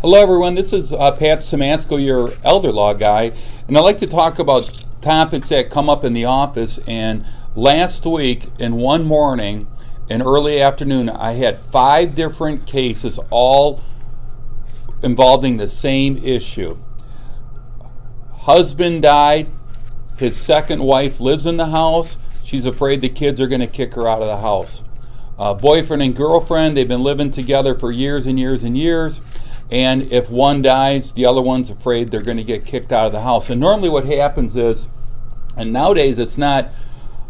Hello everyone, this is Pat Simasko, your elder law guy, and I'd like to talk about topics that come up in the office. And last week, in one morning and early afternoon, I had 5 different cases all involving the same issue. Husband died, his second wife lives in the house, she's afraid the kids are going to kick her out of the house. Boyfriend and girlfriend, they've been living together for years and years and years. And if one dies, the other one's afraid they're going to get kicked out of the house. And normally what happens is, and nowadays it's not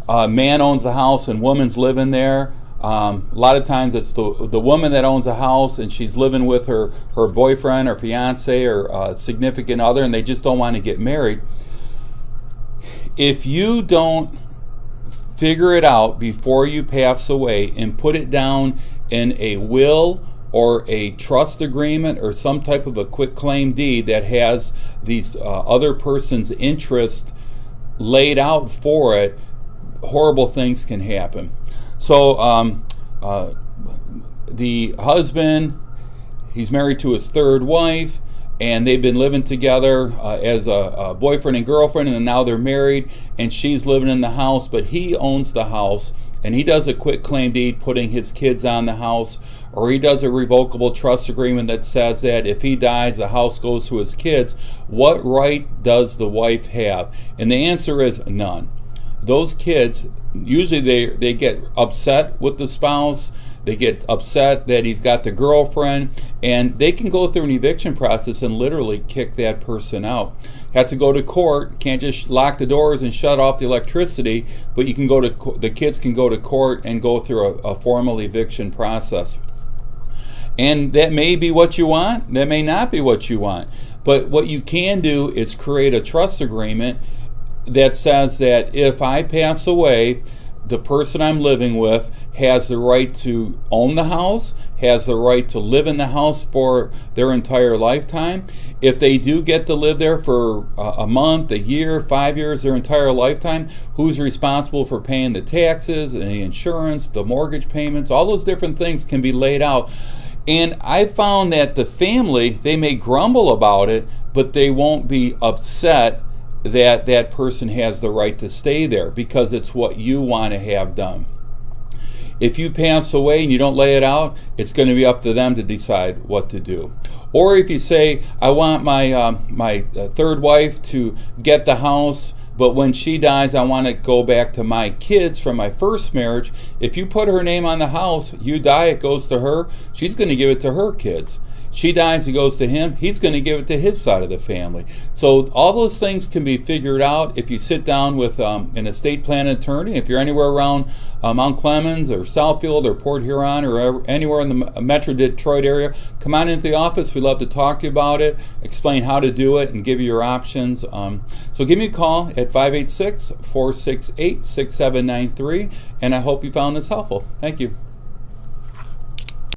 man owns the house and woman's living there. A lot of times it's the woman that owns the house and she's living with her boyfriend or fiance or significant other, and they just don't want to get married. If you don't figure it out before you pass away and put it down in a will or a trust agreement or some type of a quitclaim deed that has these other person's interest laid out for it, horrible things can happen. So the husband, he's married to his third wife, and they've been living together as a boyfriend and girlfriend, and then now they're married, and she's living in the house, but he owns the house, and he does a quitclaim deed putting his kids on the house, or he does a revocable trust agreement that says that if he dies, the house goes to his kids. What right does the wife have? And the answer is none. Those kids, usually they get upset with the spouse, they get upset that he's got the girlfriend, and they can go through an eviction process and literally kick that person out. Have to go to court, can't just lock the doors and shut off the electricity, but you can go to the kids can go to court and go through a formal eviction process. And that may be what you want, that may not be what you want. But what you can do is create a trust agreement that says that if I pass away, the person I'm living with has the right to own the house, has the right to live in the house for their entire lifetime. If they do get to live there for a month, a year, 5 years, their entire lifetime, who's responsible for paying the taxes and the insurance, the mortgage payments, all those different things can be laid out. And I found that the family, they may grumble about it, but they won't be upset that that person has the right to stay there because it's what you want to have done. If you pass away and you don't lay it out, it's going to be up to them to decide what to do. Or if you say, I want my third wife to get the house, but when she dies, I want to go back to my kids from my first marriage. If you put her name on the house, you die, it goes to her, she's going to give it to her kids. She dies, it goes to him, he's going to give it to his side of the family. So all those things can be figured out if you sit down with an estate plan attorney. If you're anywhere around Mount Clemens or Southfield or Port Huron or anywhere in the Metro Detroit area, come on into the office. We'd love to talk to you about it, explain how to do it, and give you your options. So give me a call at 586-468-6793, and I hope you found this helpful. Thank you.